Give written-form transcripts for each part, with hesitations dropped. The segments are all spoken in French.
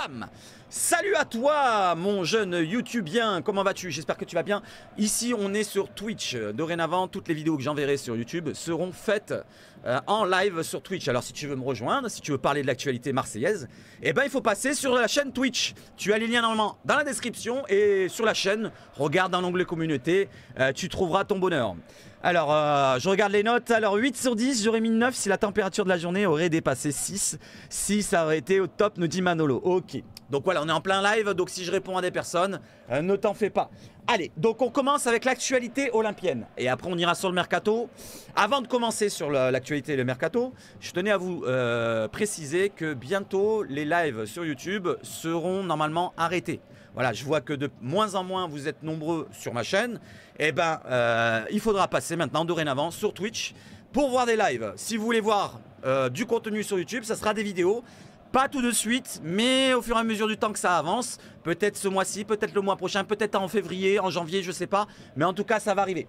Bam! Salut à toi mon jeune YouTubien, comment vas-tu? J'espère que tu vas bien. Ici on est sur Twitch. Dorénavant toutes les vidéos que j'enverrai sur YouTube seront faites en live sur Twitch. Alors si tu veux me rejoindre, si tu veux parler de l'actualité marseillaise, eh ben il faut passer sur la chaîne Twitch. Tu as les liens normalement dans la description et sur la chaîne, regarde dans l'onglet communauté, tu trouveras ton bonheur. Alors, je regarde les notes. Alors, 8 sur 10, j'aurais mis 9 si la température de la journée aurait dépassé 6. Si ça aurait été au top, nous dit Manolo. Ok. Donc voilà, on est en plein live. Donc si je réponds à des personnes, ne t'en fais pas. Allez, donc on commence avec l'actualité olympienne. Et après, on ira sur le mercato. Avant de commencer sur l'actualité et le mercato, je tenais à vous préciser que bientôt, les lives sur YouTube seront normalement arrêtés. Voilà, je vois que de moins en moins vous êtes nombreux sur ma chaîne. Eh ben, il faudra passer maintenant dorénavant sur Twitch pour voir des lives. Si vous voulez voir du contenu sur YouTube, ça sera des vidéos. Pas tout de suite, mais au fur et à mesure du temps que ça avance. Peut-être ce mois-ci, peut-être le mois prochain, peut-être en février, en janvier, je sais pas. Mais en tout cas, ça va arriver.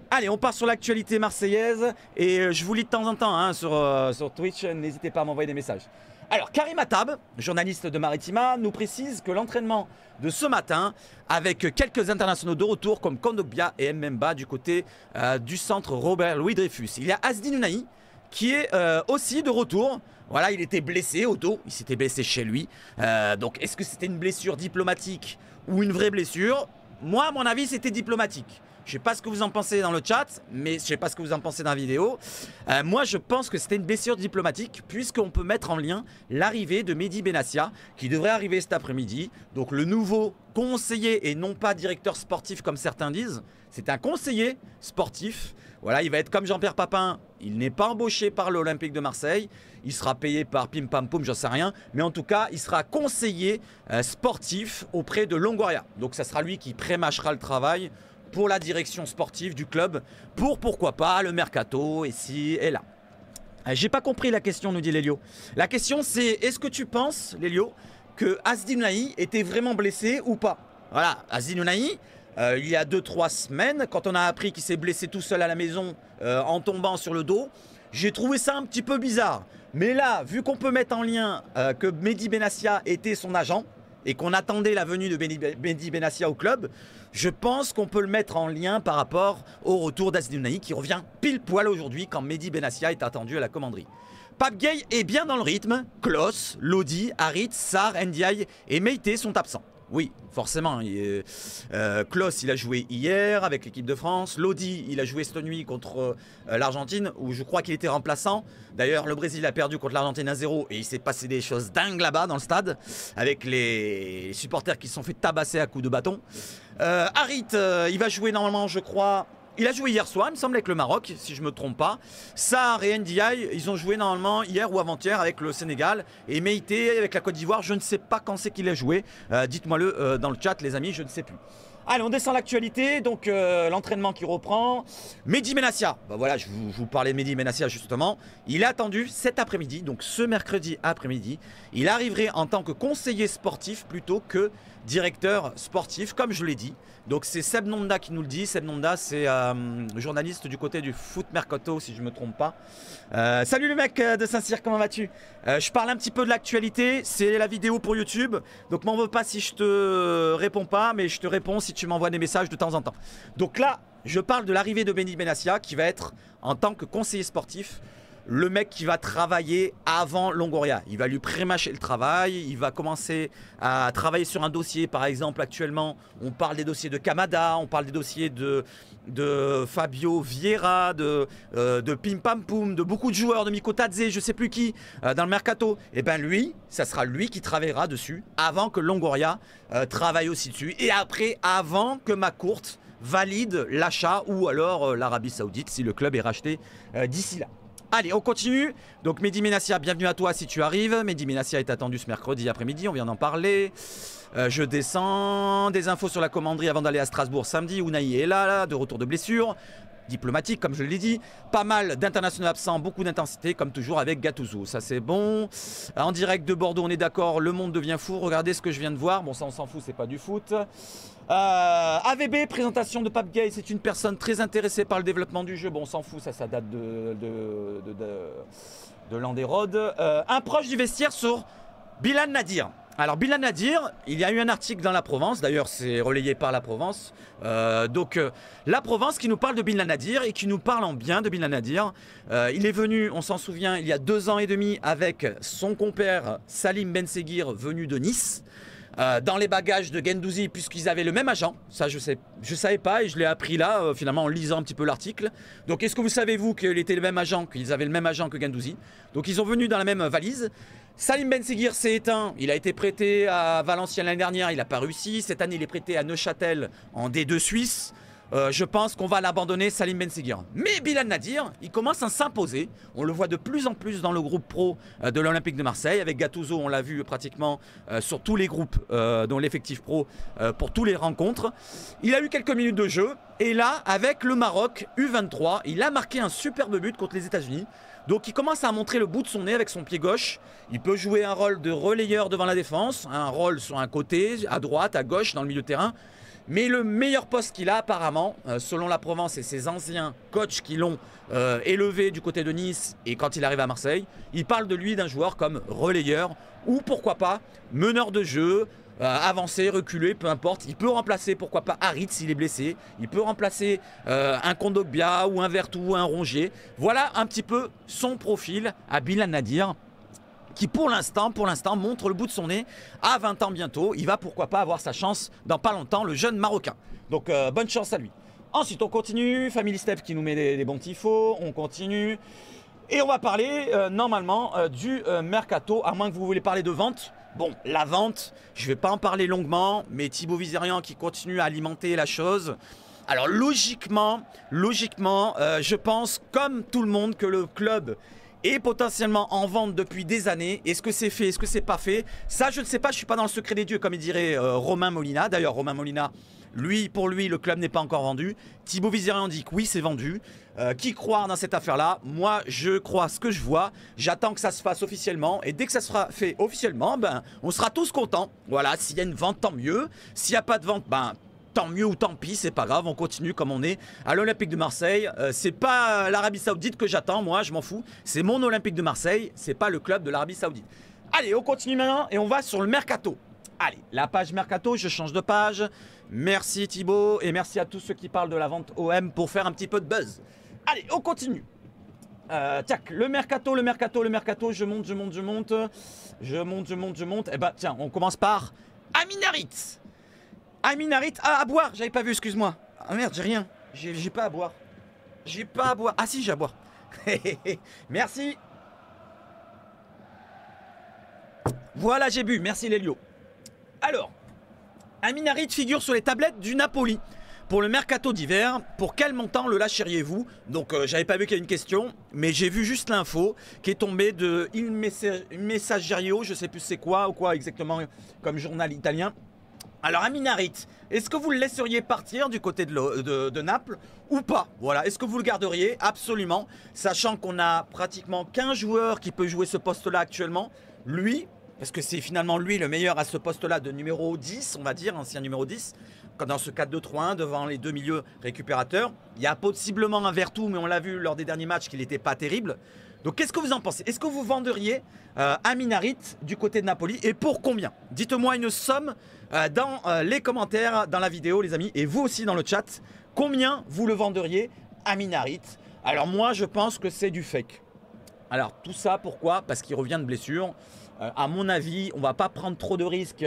Allez, on part sur l'actualité marseillaise. Et je vous lis de temps en temps hein, sur Twitch. N'hésitez pas à m'envoyer des messages. Alors, Karim Attab, journaliste de Maritima, nous précise que l'entraînement de ce matin, avec quelques internationaux de retour comme Kondogbia et Mbemba du côté du centre Robert Louis Dreyfus. Il y a Azzedine Ounahi qui est aussi de retour. Voilà, il était blessé au dos, il s'était blessé chez lui. Donc, est-ce que c'était une blessure diplomatique ou une vraie blessure? Moi, à mon avis, c'était diplomatique. Je ne sais pas ce que vous en pensez dans le chat, mais je ne sais pas ce que vous en pensez dans la vidéo. Moi, je pense que c'était une blessure diplomatique, puisqu'on peut mettre en lien l'arrivée de Mehdi Benassia, qui devrait arriver cet après-midi. Donc, le nouveau conseiller, et non pas directeur sportif comme certains disent. C'est un conseiller sportif. Voilà, il va être comme Jean-Pierre Papin. Il n'est pas embauché par l'Olympique de Marseille. Il sera payé par Pim Pam Poum, j'en sais rien. Mais en tout cas, il sera conseiller sportif auprès de Longoria. Donc, ça sera lui qui prémâchera le travail pour la direction sportive du club, pour pourquoi pas le mercato, ici et là. J'ai pas compris la question, nous dit Lélio. La question c'est, est-ce que tu penses, Lélio, que Azzedine Ounahi était vraiment blessé ou pas? Voilà, Azzedine Ounahi, il y a 2-3 semaines, quand on a appris qu'il s'est blessé tout seul à la maison en tombant sur le dos, j'ai trouvé ça un petit peu bizarre. Mais là, vu qu'on peut mettre en lien que Mehdi Benassia était son agent, et qu'on attendait la venue de Mehdi Benassia au club, je pense qu'on peut le mettre en lien par rapport au retour d'Azzedine Ounahi qui revient pile poil aujourd'hui quand Mehdi Benassia est attendu à la commanderie. Pape Gueye est bien dans le rythme. Klos, Lodi, Harit, Sarr, Ndiaye et Meïté sont absents. Oui, forcément. Klos, il a joué hier avec l'équipe de France. Lodi, il a joué cette nuit contre l'Argentine, où je crois qu'il était remplaçant. D'ailleurs, le Brésil a perdu contre l'Argentine 1-0 et il s'est passé des choses dingues là-bas dans le stade, avec les supporters qui se sont fait tabasser à coups de bâton. Harit, il va jouer normalement, je crois. Il a joué hier soir, il me semble, avec le Maroc, si je ne me trompe pas. Sarr et Ndiaye, ils ont joué normalement hier ou avant-hier avec le Sénégal. Et Meïté avec la Côte d'Ivoire, je ne sais pas quand c'est qu'il a joué. Dites-moi-le dans le chat, les amis, je ne sais plus. Allez, on descend l'actualité, donc l'entraînement qui reprend. Mehdi Benassia, bah voilà, je vous parlais de Mehdi Benassia justement. Il est attendu cet après-midi, donc ce mercredi après-midi. Il arriverait en tant que conseiller sportif plutôt que directeur sportif, comme je l'ai dit. Donc c'est Seb Nonda qui nous le dit. Seb Nonda, c'est journaliste du côté du Foot Mercato, si je ne me trompe pas. Salut le mec de Saint-Cyr, comment vas-tu? Je parle un petit peu de l'actualité, c'est la vidéo pour YouTube. Donc m'en veux pas si je te réponds pas, mais je te réponds si tu m'envoies des messages de temps en temps. Donc là, je parle de l'arrivée de Mehdi Benassia qui va être en tant que conseiller sportif. Le mec qui va travailler avant Longoria. Il va lui prémâcher le travail, il va commencer à travailler sur un dossier. Par exemple, actuellement, on parle des dossiers de Kamada, on parle des dossiers de Fabio Vieira, de Pim Pam Poum, de beaucoup de joueurs, de Miko Tadze, je sais plus qui, dans le mercato. Et bien lui, ça sera lui qui travaillera dessus avant que Longoria travaille aussi dessus. Et après, avant que McCourt valide l'achat ou alors l'Arabie Saoudite si le club est racheté d'ici là. Allez, on continue. Donc Mehdi Benassia, bienvenue à toi si tu arrives. Mehdi Benassia est attendu ce mercredi après-midi, on vient d'en parler. Je descends. Des infos sur la commanderie avant d'aller à Strasbourg samedi. Ounahi est là, de retour de blessure. Diplomatique, comme je l'ai dit. Pas mal d'internationaux absents, beaucoup d'intensité, comme toujours avec Gattuso. Ça, c'est bon. En direct de Bordeaux, on est d'accord. Le monde devient fou. Regardez ce que je viens de voir. Bon, ça, on s'en fout, c'est pas du foot. AVB, présentation de Pape Gueye. C'est une personne très intéressée par le développement du jeu. Bon, on s'en fout, ça date de l'an des Rhodes. Un proche du vestiaire sur Bilal Nadir. Alors Bilal Nadir, il y a eu un article dans La Provence, d'ailleurs c'est relayé par La Provence. La Provence qui nous parle de Bilal Nadir et qui nous parle en bien de Bilal Nadir. Il est venu, on s'en souvient, il y a 2 ans et demi avec son compère Salim Benseghir venu de Nice. Dans les bagages de Guendouzi puisqu'ils avaient le même agent. Ça je savais pas et je l'ai appris là finalement en lisant un petit peu l'article. Donc est-ce que vous savez vous qu'ils étaient le même agent, qu'ils avaient le même agent que Guendouzi? Donc ils ont venu dans la même valise. Salim Benseghir s'est éteint, il a été prêté à Valenciennes l'année dernière, il n'a pas réussi. Cette année il est prêté à Neuchâtel en D2 Suisse. Je pense qu'on va l'abandonner, Salim Benseghir. Mais Bilal Nadir, il commence à s'imposer. On le voit de plus en plus dans le groupe pro de l'Olympique de Marseille. Avec Gattuso, on l'a vu pratiquement sur tous les groupes, dont l'effectif pro, pour tous les rencontres. Il a eu quelques minutes de jeu. Et là, avec le Maroc U23, il a marqué un superbe but contre les États-Unis. Donc il commence à montrer le bout de son nez avec son pied gauche. Il peut jouer un rôle de relayeur devant la défense, un rôle sur un côté, à droite, à gauche, dans le milieu de terrain. Mais le meilleur poste qu'il a apparemment, selon La Provence et ses anciens coachs qui l'ont élevé du côté de Nice et quand il arrive à Marseille, il parle de lui d'un joueur comme relayeur ou pourquoi pas meneur de jeu, avancer, reculer, peu importe. Il peut remplacer pourquoi pas Harit s'il est blessé, il peut remplacer un Kondogbia ou un Vertou ou un Rongier. Voilà un petit peu son profil à Bilal Nadir, qui pour l'instant montre le bout de son nez. À 20 ans bientôt, il va pourquoi pas avoir sa chance dans pas longtemps, le jeune Marocain. Donc bonne chance à lui. Ensuite on continue, Family Step qui nous met des bons tifos, on continue. Et on va parler normalement du Mercato, à moins que vous voulez parler de vente. Bon, la vente, je ne vais pas en parler longuement, mais Thibaut Vizerian qui continue à alimenter la chose. Alors logiquement, je pense comme tout le monde que le club est potentiellement en vente depuis des années. Est-ce que c'est fait, est-ce que c'est pas fait? Ça, je ne sais pas, je ne suis pas dans le secret des dieux, comme il dirait Romain Molina. D'ailleurs, Romain Molina, pour lui, le club n'est pas encore vendu. Thibaut Vizerian dit que oui, c'est vendu. Qui croit dans cette affaire-là? Moi, je crois ce que je vois. J'attends que ça se fasse officiellement. Et dès que ça sera fait officiellement, ben, on sera tous contents. Voilà, s'il y a une vente, tant mieux. S'il n'y a pas de vente, ben... tant mieux ou tant pis, c'est pas grave, on continue comme on est à l'Olympique de Marseille. C'est pas l'Arabie Saoudite que j'attends, moi je m'en fous. C'est mon Olympique de Marseille, c'est pas le club de l'Arabie Saoudite. Allez, on continue maintenant et on va sur le Mercato. Allez, la page Mercato, je change de page. Merci Thibaut et merci à tous ceux qui parlent de la vente OM pour faire un petit peu de buzz. Allez, on continue. Tac, le Mercato, je monte. Eh ben tiens, on commence par Amin Harit. Amin Harit, à boire, j'avais pas vu, excuse-moi. Ah merde, j'ai rien, j'ai pas à boire. J'ai pas à boire, ah si, j'ai à boire. Merci. Voilà, j'ai bu, merci Lélio. Alors, Amin Harit figure sur les tablettes du Napoli. Pour le Mercato d'hiver, pour quel montant le lâcheriez-vous? Donc j'avais pas vu qu'il y a une question, mais j'ai vu juste l'info qui est tombée de Il Messaggero, je sais plus c'est quoi ou quoi exactement comme journal italien. Alors Amin Harit, est-ce que vous le laisseriez partir du côté de Naples ou pas? Voilà, est-ce que vous le garderiez? Absolument, sachant qu'on a pratiquement qu'un joueur qui peut jouer ce poste-là actuellement, lui, parce que c'est finalement lui le meilleur à ce poste-là de numéro 10, on va dire, ancien numéro 10, dans ce 4-2-3-1, devant les deux milieux récupérateurs. Il y a possiblement un Vertou, mais on l'a vu lors des derniers matchs qu'il n'était pas terrible. Donc qu'est-ce que vous en pensez? Est-ce que vous venderiez Amin Harit du côté de Napoli et pour combien? Dites-moi une somme dans les commentaires, dans la vidéo les amis, et vous aussi dans le chat. Combien vous le venderiez Amin Harit? Alors moi je pense que c'est du fake. Alors tout ça pourquoi? Parce qu'il revient de blessure. À mon avis, on ne va pas prendre trop de risques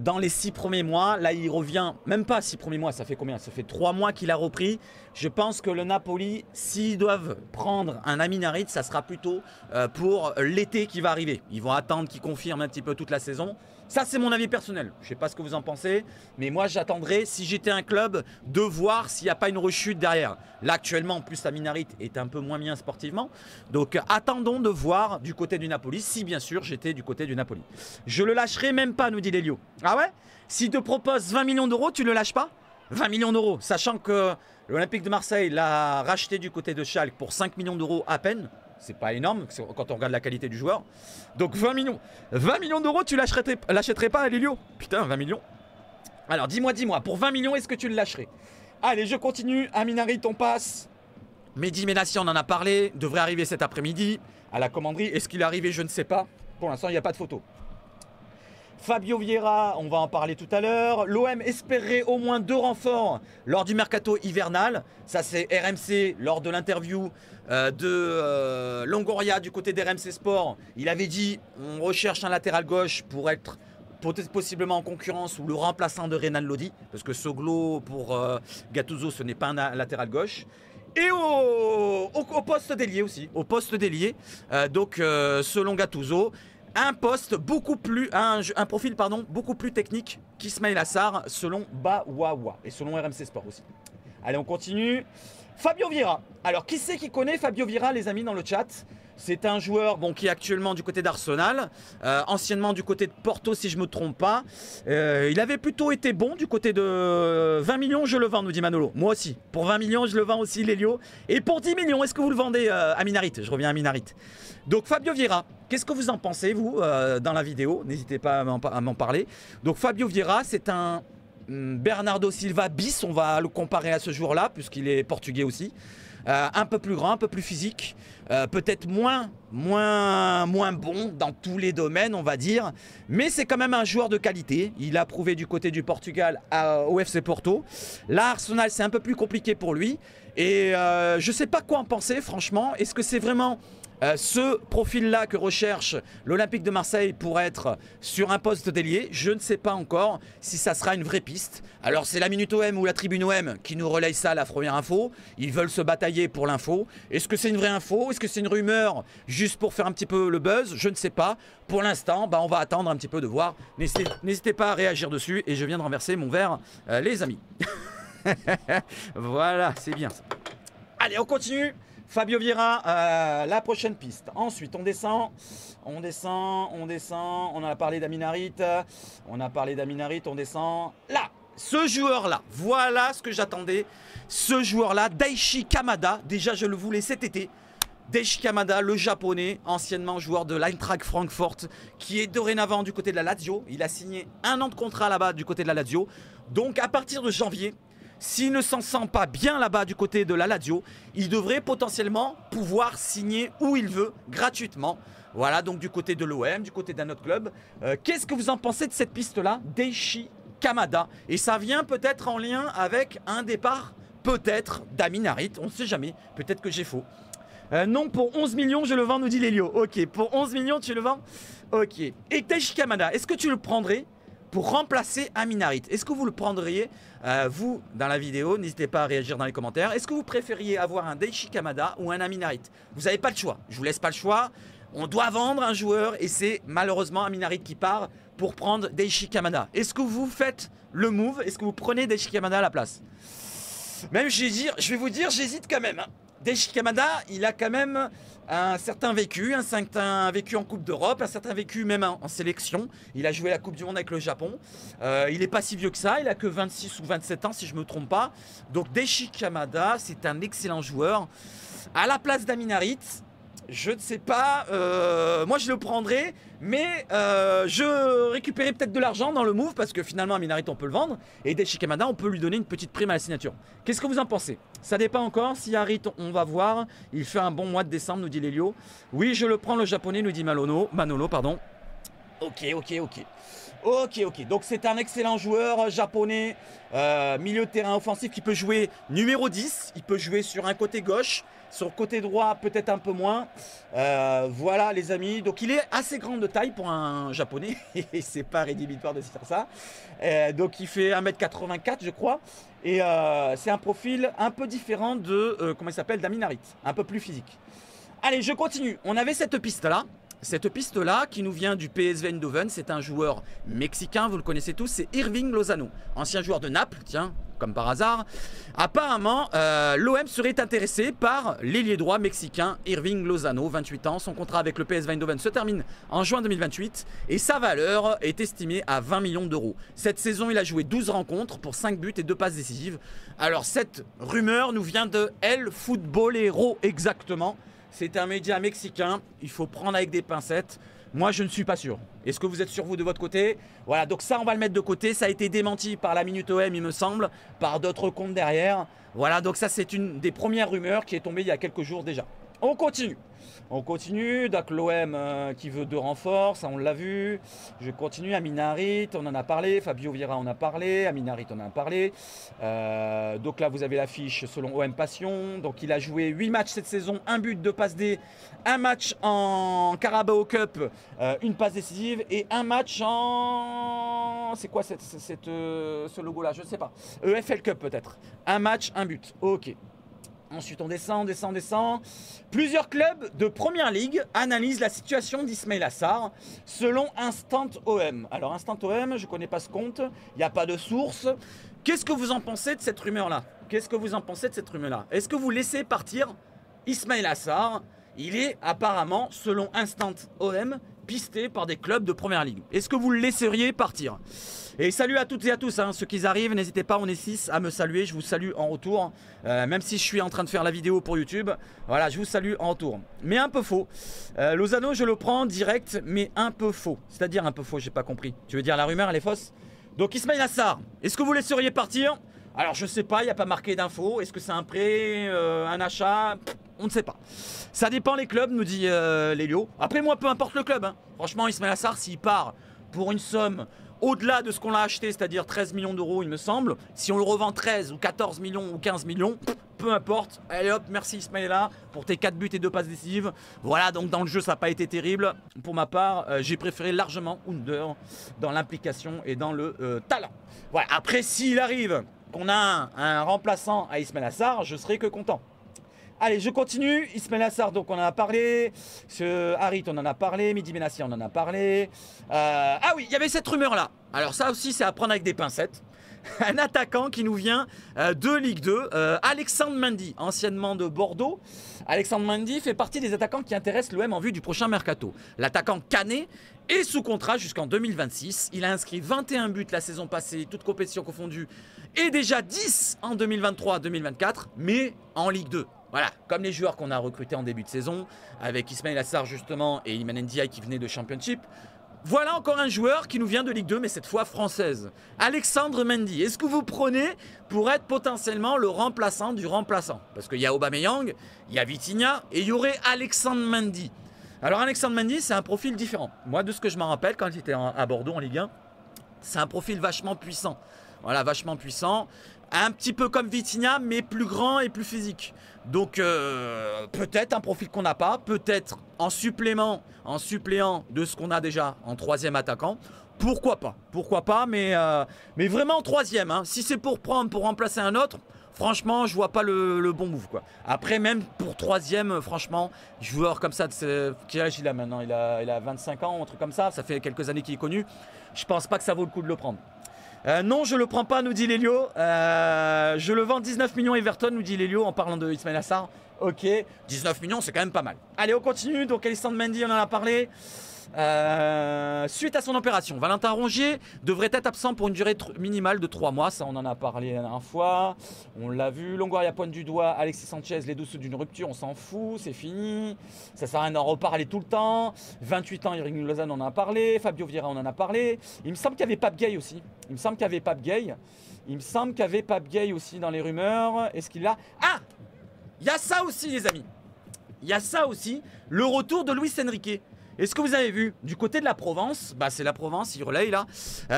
dans les 6 premiers mois. Là, il revient, même pas 6 premiers mois, ça fait combien? Ça fait 3 mois qu'il a repris. Je pense que le Napoli, s'ils doivent prendre un Amin Harit, ça sera plutôt pour l'été qui va arriver. Ils vont attendre qu'il confirme un petit peu toute la saison. Ça, c'est mon avis personnel. Je ne sais pas ce que vous en pensez, mais moi, j'attendrai, si j'étais un club, de voir s'il n'y a pas une rechute derrière. Là, actuellement, en plus, Amin Harit est un peu moins bien sportivement. Donc, attendons de voir du côté du Napoli, si bien sûr, j'étais du côté du Napoli. Je le lâcherai même pas, nous dit Lélio. Ah ouais? S'il te propose 20 millions d'euros, tu le lâches pas? 20 millions d'euros, sachant que l'Olympique de Marseille l'a racheté du côté de Schalke pour 5 millions d'euros à peine. C'est pas énorme quand on regarde la qualité du joueur. Donc 20 millions d'euros, tu l'achèterais pas à Lélio? Putain, 20 millions. Alors dis-moi, pour 20 millions, est-ce que tu le lâcherais? Allez, je continue. Amin Harit, on passe. Mehdi Ménassi, on en a parlé. Devrait arriver cet après-midi à la commanderie. Est-ce qu'il est arrivé? Je ne sais pas. Pour l'instant, il n'y a pas de photo. Fabio Vieira, on va en parler tout à l'heure. L'OM espérait au moins 2 renforts lors du mercato hivernal. Ça, c'est RMC lors de l'interview de Longoria du côté d'RMC Sport. Il avait dit on recherche un latéral gauche pour être possiblement en concurrence ou le remplaçant de Renan Lodi. Parce que Soglo pour Gattuso, ce n'est pas un latéral gauche. Et au poste d'ailier aussi. Au poste d'ailier. Donc, selon Gattuso, un poste beaucoup plus, un profil pardon, beaucoup plus technique qu'Ismaïla Sarr selon Bawawa et selon RMC Sport aussi. Allez, on continue. Fabio Vieira. Alors, qui c'est qui connaît Fabio Vieira, les amis, dans le chat? C'est un joueur qui est actuellement du côté d'Arsenal, anciennement du côté de Porto si je ne me trompe pas. Il avait plutôt été bon du côté de 20 millions, je le vends, nous dit Manolo. Moi aussi, pour 20 millions, je le vends aussi, Lélio. Et pour 10 millions, est-ce que vous le vendez à Minarit? Je reviens à Minarit. Donc Fabio Vieira, qu'est-ce que vous en pensez, vous, dans la vidéo? N'hésitez pas à m'en parler. Donc Fabio Vieira, c'est un Bernardo Silva bis, on va le comparer à ce joueur-là, puisqu'il est portugais aussi. Un peu plus grand, un peu plus physique, peut-être moins bon dans tous les domaines, on va dire. Mais c'est quand même un joueur de qualité. Il a prouvé du côté du Portugal au FC Porto. Là, Arsenal, c'est un peu plus compliqué pour lui. Et je ne sais pas quoi en penser, franchement. Est-ce que c'est vraiment ce profil-là que recherche l'Olympique de Marseille pour être sur un poste d'ailier? Je ne sais pas encore si ça sera une vraie piste. Alors c'est la Minute OM ou la Tribune OM qui nous relaye ça, la première info. Ils veulent se batailler pour l'info. Est-ce que c'est une vraie info? Est-ce que c'est une rumeur juste pour faire un petit peu le buzz? Je ne sais pas. Pour l'instant, on va attendre un petit peu de voir. N'hésitez pas à réagir dessus. Et je viens de renverser mon verre, les amis. Voilà, c'est bien ça. Allez, on continue. Fabio Vieira, la prochaine piste. Ensuite, on descend. On en a parlé d'Aminarit. On descend. Là, ce joueur-là, voilà ce que j'attendais. Ce joueur-là, Daichi Kamada. Déjà, je le voulais cet été. Daichi Kamada, le japonais, anciennement joueur de l'Eintracht Francfort, qui est dorénavant du côté de la Lazio. Il a signé 1 an de contrat là-bas du côté de la Lazio. Donc, à partir de janvier, s'il ne s'en sent pas bien là-bas du côté de la Lazio, il devrait potentiellement pouvoir signer où il veut, gratuitement. Voilà, donc du côté de l'OM, du côté d'un autre club. Qu'est-ce que vous en pensez de cette piste-là, Daichi Kamada? Et ça vient peut-être en lien avec un départ, peut-être, d'Aminarit, on ne sait jamais, peut-être que j'ai faux. Non, pour 11 millions, je le vends, nous dit Lélio. Ok, pour 11 millions, tu le vends? Ok. Et Daichi Kamada, est-ce que tu le prendrais pour remplacer Aminarit? Est-ce que vous le prendriez, vous, dans la vidéo? N'hésitez pas à réagir dans les commentaires. Est-ce que vous préfériez avoir un Daichi Kamada ou un Aminarit? Vous n'avez pas le choix. Je vous laisse pas le choix. On doit vendre un joueur et c'est malheureusement Aminarit qui part pour prendre Daichi Kamada. Est-ce que vous faites le move? Est-ce que vous prenez Daichi Kamada à la place? Même, je vais vous dire, j'hésite quand même. Daichi Kamada, il a quand même un certain vécu en Coupe d'Europe, un certain vécu même en sélection. Il a joué la Coupe du Monde avec le Japon. Il n'est pas si vieux que ça, il a que 26 ou 27 ans si je ne me trompe pas. Donc Daichi Kamada, c'est un excellent joueur. À la place d'Aminarit, je ne sais pas, moi je le prendrais, mais je récupérais peut-être de l'argent dans le move parce que finalement Aminarit on peut le vendre et Daichi Kamada on peut lui donner une petite prime à la signature. Qu'est-ce que vous en pensez? Ça dépend encore, si Harit on va voir, il fait un bon mois de décembre nous dit Lélio. Oui je le prends le japonais nous dit Manolo, pardon. Ok, donc c'est un excellent joueur japonais, milieu de terrain offensif qui peut jouer numéro 10, il peut jouer sur un côté gauche, sur le côté droit peut-être un peu moins. Voilà les amis, donc il est assez grand de taille pour un japonais, et c'est pas rédhibitoire de se faire ça. Donc il fait 1m84 je crois, et c'est un profil un peu différent de, comment il s'appelle, d'Aminarit, un peu plus physique. Allez je continue, on avait cette piste là. Cette piste-là qui nous vient du PSV Eindhoven, c'est un joueur mexicain, vous le connaissez tous, c'est Hirving Lozano, ancien joueur de Naples, tiens, comme par hasard. Apparemment, l'OM serait intéressé par l'ailier droit mexicain Hirving Lozano, 28 ans. Son contrat avec le PSV Eindhoven se termine en juin 2028 et sa valeur est estimée à 20 millions d'euros. Cette saison, il a joué 12 rencontres pour 5 buts et 2 passes décisives. Alors cette rumeur nous vient de El Futbolero exactement. C'est un média mexicain, il faut prendre avec des pincettes. Moi, je ne suis pas sûr. Est-ce que vous êtes sûr, vous, de votre côté? Voilà, donc ça, on va le mettre de côté. Ça a été démenti par la Minute OM, il me semble, par d'autres comptes derrière. Voilà, donc ça, c'est une des premières rumeurs qui est tombée il y a quelques jours déjà. On continue. On continue, donc l'OM qui veut 2 renforts, ça on l'a vu. Je continue, Amin Harit, on en a parlé, Fabio Vieira on en a parlé, Amin Harit on en a parlé. Donc là vous avez l'affiche selon OM Passion. Donc il a joué 8 matchs cette saison, 1 but, 2 passes D, 1 match en Carabao Cup, 1 passe décisive et 1 match en... C'est quoi ce logo là? Je ne sais pas. EFL Cup peut-être. 1 match, 1 but. Ok. Ensuite, on descend. Plusieurs clubs de Première Ligue analysent la situation d'Ismaïla Sarr selon Instant OM. Alors, Instant OM, je ne connais pas ce compte, il n'y a pas de source. Qu'est-ce que vous en pensez de cette rumeur-là? Est-ce que vous laissez partir Ismaïla Sarr? Il est apparemment, selon Instant OM, pisté par des clubs de Première Ligue. Est-ce que vous le laisseriez partir? Et salut à toutes et à tous, hein, ceux qui arrivent, n'hésitez pas, on est 6 à me saluer, je vous salue en retour, même si je suis en train de faire la vidéo pour YouTube, voilà, je vous salue en retour. Mais un peu faux, Lozano je le prends direct, mais un peu faux, c'est-à-dire un peu faux, j'ai pas compris. Tu veux dire la rumeur elle est fausse? Donc Ismaïla Sarr, est-ce que vous laisseriez partir? Alors je sais pas, il n'y a pas marqué d'infos, est-ce que c'est un prêt, un achat? On ne sait pas. Ça dépend les clubs, nous dit Lélio. Après moi, peu importe le club, hein. Franchement, Ismaïla Sarr, s'il part pour une somme au-delà de ce qu'on l'a acheté, c'est-à-dire 13 millions d'euros, il me semble, si on le revend 13 ou 14 millions ou 15 millions, peu importe. Allez hop, merci Ismaïla pour tes 4 buts et 2 passes décisives. Voilà, donc dans le jeu, ça n'a pas été terrible. Pour ma part, j'ai préféré largement Under dans l'implication et dans le talent. Voilà, après, s'il arrive qu'on a un remplaçant à Ismaïla Sarr, je serai que content. Allez, je continue. Ismaïla Sarr, donc on en a parlé. Harit, on en a parlé. Mehdi Benassi, on en a parlé. Ah oui, il y avait cette rumeur-là. Alors ça aussi, c'est à prendre avec des pincettes. Un attaquant qui nous vient de Ligue 2, Alexandre Mendy, anciennement de Bordeaux. Alexandre Mendy fait partie des attaquants qui intéressent l'OM en vue du prochain mercato. L'attaquant canet est sous contrat jusqu'en 2026. Il a inscrit 21 buts la saison passée, toutes compétitions confondues, et déjà 10 en 2023-2024, mais en Ligue 2. Voilà, comme les joueurs qu'on a recrutés en début de saison, avec Ismaïla Sarr justement et Iliman Ndiaye qui venait de Championship. Voilà encore un joueur qui nous vient de Ligue 2, mais cette fois française. Alexandre Mendy, est-ce que vous prenez pour être potentiellement le remplaçant du remplaçant? Parce qu'il y a Aubameyang, il y a Vitinha et il y aurait Alexandre Mendy. Alors Alexandre Mendy, c'est un profil différent. Moi, de ce que je m'en rappelle, quand il était à Bordeaux en Ligue 1, c'est un profil vachement puissant. Voilà, vachement puissant. Un petit peu comme Vitinha, mais plus grand et plus physique. Donc peut-être un profil qu'on n'a pas, peut-être en supplément, en suppléant de ce qu'on a déjà en troisième attaquant. Pourquoi pas, mais vraiment en troisième. Hein. Si c'est pour prendre, pour remplacer un autre, franchement, je vois pas le bon move, quoi. Après, même pour troisième, franchement, joueur comme ça, quel âge il a maintenant? Il a 25 ans, un truc comme ça. Ça fait quelques années qu'il est connu. Je pense pas que ça vaut le coup de le prendre. Non, je le prends pas, nous dit Lélio. Je le vends 19 millions Everton, nous dit Lélio en parlant de Ismaïla Sarr. Ok, 19 millions, c'est quand même pas mal. Allez, on continue. Donc, Alexandre Mendy, on en a parlé. Suite à son opération, Valentin Rongier devrait être absent pour une durée minimale de 3 mois. Ça, on en a parlé la dernière fois. On l'a vu. Longoria pointe du doigt. Alexis Sanchez, les dessous d'une rupture, on s'en fout. C'est fini. Ça sert à rien d'en reparler tout le temps. 28 ans, Irving Lozano, on en a parlé. Fabio Vieira, on en a parlé. Il me semble qu'il y avait Pape Gueye aussi. Il me semble qu'il y avait Pape Gueye aussi dans les rumeurs. Est-ce qu'il a... Ah, il y a ça aussi, les amis. Il y a ça aussi. Le retour de Luis Enrique. Est-ce que vous avez vu du côté de la Provence? Bah c'est la Provence, il relaye là.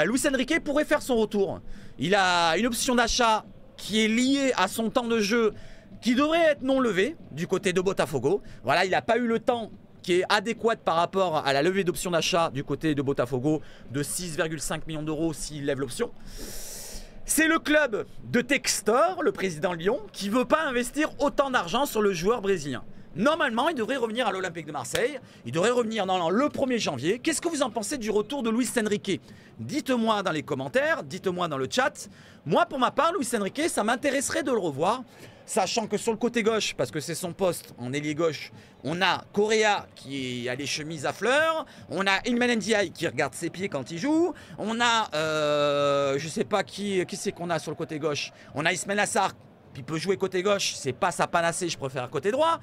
Luis Enrique pourrait faire son retour. Il a une option d'achat qui est liée à son temps de jeu qui devrait être non levé du côté de Botafogo. Voilà, il n'a pas eu le temps qui est adéquat par rapport à la levée d'option d'achat du côté de Botafogo de 6,5 millions d'euros s'il lève l'option. C'est le club de Textor, le président Lyon, qui ne veut pas investir autant d'argent sur le joueur brésilien. Normalement, il devrait revenir à l'Olympique de Marseille. Il devrait revenir dans le 1er janvier. Qu'est-ce que vous en pensez du retour de Luis Enrique? Dites-moi dans les commentaires, dites-moi dans le chat. Moi, pour ma part, Luis Enrique, ça m'intéresserait de le revoir. Sachant que sur le côté gauche, parce que c'est son poste en ailier gauche, on a Correa qui a les chemises à fleurs. On a Iliman Ndiaye qui regarde ses pieds quand il joue. On a, je sais pas qui c'est qu'on a sur le côté gauche. On a Ismaïla Sarr qui peut jouer côté gauche. C'est pas sa panacée, je préfère côté droit.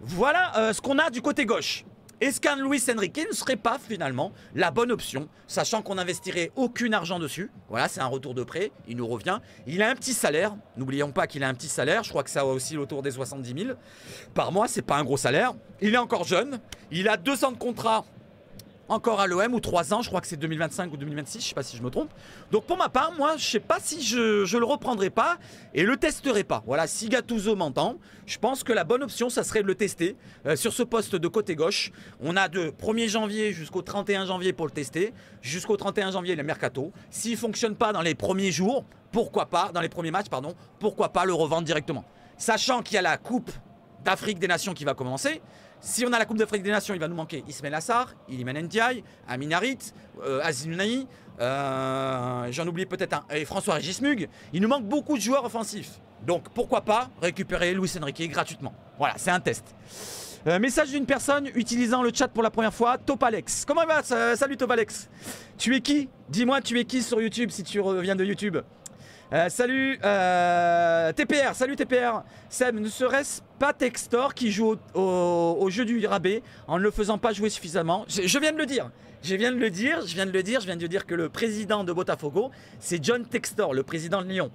Voilà ce qu'on a du côté gauche. Est-ce qu'un Luis Enrique ne serait pas finalement la bonne option, sachant qu'on n'investirait aucun argent dessus? Voilà, c'est un retour de prêt, il nous revient. Il a un petit salaire, n'oublions pas qu'il a un petit salaire, je crois que ça aussi autour des 70 000 par mois, c'est pas un gros salaire. Il est encore jeune, il a 2 ans de contrat encore à l'OM ou 3 ans, je crois que c'est 2025 ou 2026, je sais pas si je me trompe. Donc pour ma part, moi je sais pas si je le reprendrai pas et le testerai pas. Voilà, si Gattuso m'entend, je pense que la bonne option ça serait de le tester sur ce poste de côté gauche. On a de 1er janvier jusqu'au 31 janvier pour le tester. Jusqu'au 31 janvier le mercato. S'il fonctionne pas dans les premiers jours, pourquoi pas, dans les premiers matchs pardon, pourquoi pas le revendre directement. Sachant qu'il y a la Coupe d'Afrique des Nations qui va commencer. Si on a la Coupe d'Afrique des Nations, il va nous manquer Ismail Assar, Iliman Ndiaye, Amin Harit, Aziz Nounahi, j'en oublie peut-être un, et François-Régis Mug. Il nous manque beaucoup de joueurs offensifs. Donc pourquoi pas récupérer Luis Enrique gratuitement. Voilà, c'est un test. Message d'une personne utilisant le chat pour la première fois, Topalex. Comment il va? Salut Topalex. Tu es qui? Dis-moi, tu es qui sur YouTube si tu reviens de YouTube? Salut TPR, salut TPR. Seb, ne serait-ce pas Textor qui joue au jeu du rabais en ne le faisant pas jouer suffisamment? Je viens de le dire. Je viens de dire que le président de Botafogo, c'est John Textor, le président de Lyon.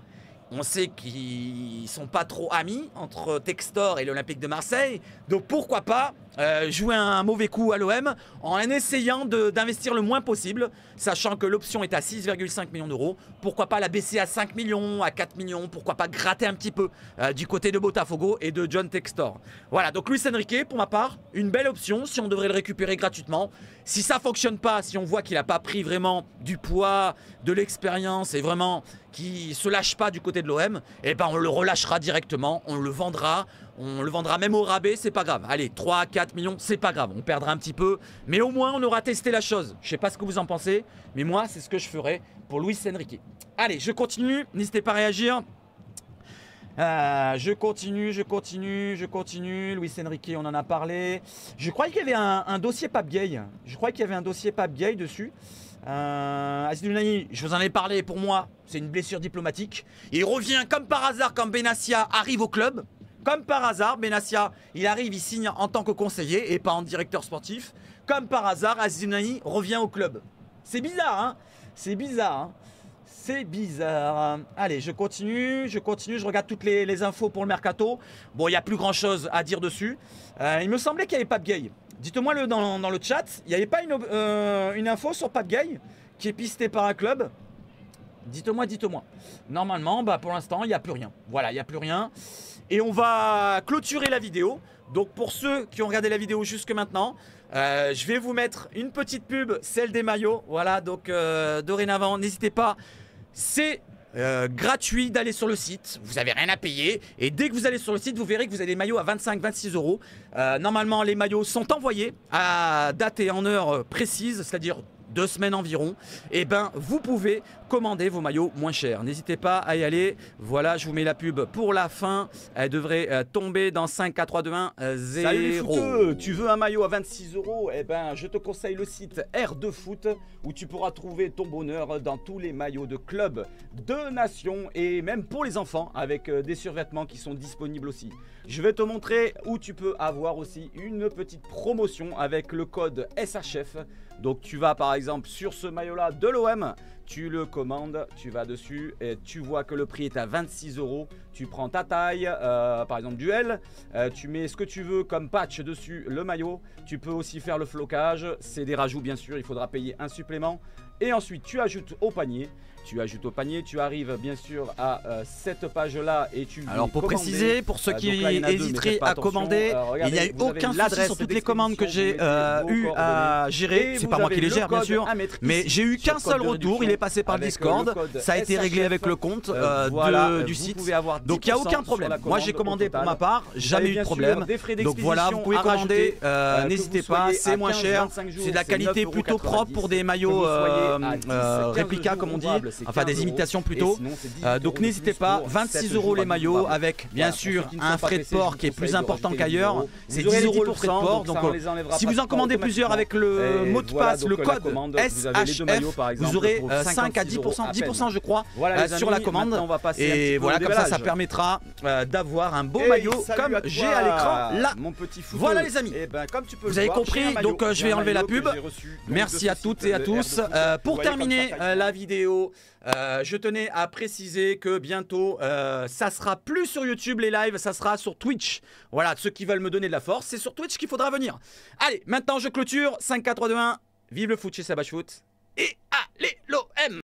On sait qu'ils sont pas trop amis entre Textor et l'Olympique de Marseille. Donc pourquoi pas jouer un mauvais coup à l'OM en essayant d'investir le moins possible, sachant que l'option est à 6,5 millions d'euros. Pourquoi pas la baisser à 5 millions, à 4 millions, pourquoi pas gratter un petit peu du côté de Botafogo et de John Textor. Voilà, donc Luis Enrique, pour ma part, une belle option si on devrait le récupérer gratuitement. Si ça fonctionne pas, si on voit qu'il n'a pas pris vraiment du poids, de l'expérience et vraiment qui se lâche pas du côté de l'OM, eh ben on le relâchera directement, on le vendra même au rabais, c'est pas grave. Allez, 3, 4 millions, c'est pas grave, on perdra un petit peu, mais au moins on aura testé la chose. Je sais pas ce que vous en pensez, mais moi c'est ce que je ferais pour Luis Enrique. Allez, je continue, n'hésitez pas à réagir. Je continue. Luis Enrique, on en a parlé. Je croyais qu'il y avait un dossier Pape Gueye. Dessus. Aziz Nounahi, je vous en ai parlé, pour moi, c'est une blessure diplomatique. Il revient comme par hasard quand Benassia arrive au club. Comme par hasard, Benassia, il arrive, il signe en tant que conseiller et pas en directeur sportif. Comme par hasard, Aziz Nounahi revient au club. C'est bizarre, hein? C'est bizarre. Allez, je continue. Je regarde toutes les infos pour le mercato. Bon, il n'y a plus grand chose à dire dessus. Il me semblait qu'il n'y avait pas de Gueye. Dites-moi dans le chat, il n'y avait pas une info sur Pape Gueye qui est pisté par un club? Dites-moi. Normalement, pour l'instant, il n'y a plus rien. Voilà, il n'y a plus rien. Et on va clôturer la vidéo. Donc pour ceux qui ont regardé la vidéo jusque maintenant, je vais vous mettre une petite pub, celle des maillots. Voilà, donc dorénavant, n'hésitez pas. C'est gratuit d'aller sur le site, vous n'avez rien à payer. Et dès que vous allez sur le site, vous verrez que vous avez des maillots à 25-26 €. Normalement, les maillots sont envoyés à date et en heure précise, c'est-à-dire 2 semaines environ. Et ben vous pouvez commander vos maillots moins chers. N'hésitez pas à y aller. Voilà, je vous mets la pub pour la fin. Elle devrait tomber dans 5, 4, 3, 2, 1, 0. Salut les footeux, tu veux un maillot à 26 €? Eh ben je te conseille le site R2 Foot où tu pourras trouver ton bonheur dans tous les maillots de clubs, de nations et même pour les enfants avec des survêtements qui sont disponibles aussi. Je vais te montrer où tu peux avoir aussi une petite promotion avec le code SHF. Donc tu vas par exemple sur ce maillot là de l'OM, tu le commandes, tu vas dessus et tu vois que le prix est à 26 €. Tu prends ta taille, par exemple du L, tu mets ce que tu veux comme patch dessus le maillot. Tu peux aussi faire le flocage, c'est des rajouts bien sûr, il faudra payer un supplément. Et ensuite tu ajoutes au panier. Tu arrives bien sûr à cette page-là et tu... Alors pour préciser, pour ceux qui hésiteraient à commander, il n'y a eu aucun souci sur toutes les commandes que j'ai eu à gérer. C'est pas moi qui les gère bien sûr, mais j'ai eu qu'un seul retour, il est passé par le Discord, ça a été réglé avec le compte du site. Donc il n'y a aucun problème. Moi j'ai commandé pour ma part, jamais eu de problème. Donc voilà, vous pouvez commander, n'hésitez pas, c'est moins cher, c'est de la qualité plutôt propre pour des maillots réplica comme on dit, enfin des imitations plutôt. Donc n'hésitez pas, 26 € les maillots avec bien sûr un frais de port qui est plus important qu'ailleurs. C'est 10 € le frais de port. Donc si vous en commandez plusieurs avec le mot de passe, le code SHF, vous aurez 5 à 10% je crois sur la commande. Et voilà, comme ça permettra d'avoir un beau maillot comme j'ai à l'écran là. Voilà les amis, vous avez compris, donc je vais enlever la pub. Merci à toutes et à tous. Pour terminer la vidéo, je tenais à préciser que bientôt ça sera plus sur YouTube les lives, ça sera sur Twitch. Voilà, ceux qui veulent me donner de la force, c'est sur Twitch qu'il faudra venir. Allez, maintenant je clôture. 5, 4, 3, 2, 1. Vive le foot chez Sabache Foot. Et allez l'OM.